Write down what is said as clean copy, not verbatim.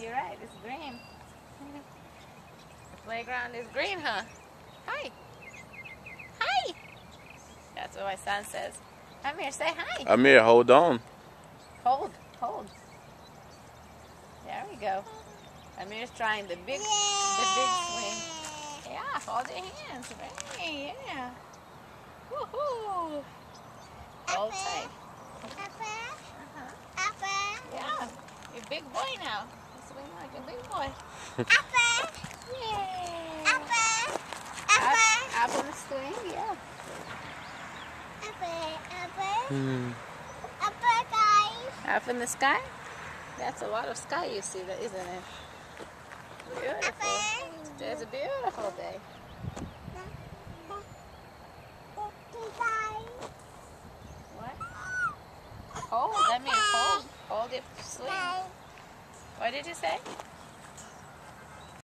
you're right. It's green. The playground is green, huh? Hi. Hi. That's what my son says. Amir, say hi. Amir, hold on. Hold. There we go. Amir's trying the big swing. Yeah, hold your hands. Right, yeah. Woohoo. Hold tight. Yeah, you're a big boy now. You swing like a big boy. Yay. Up on the swing, yeah. Up in the sky? That's a lot of sky you see, isn't it? Beautiful. It's a beautiful day. What? Hold, that means hold. Hold it, swing. What did you say?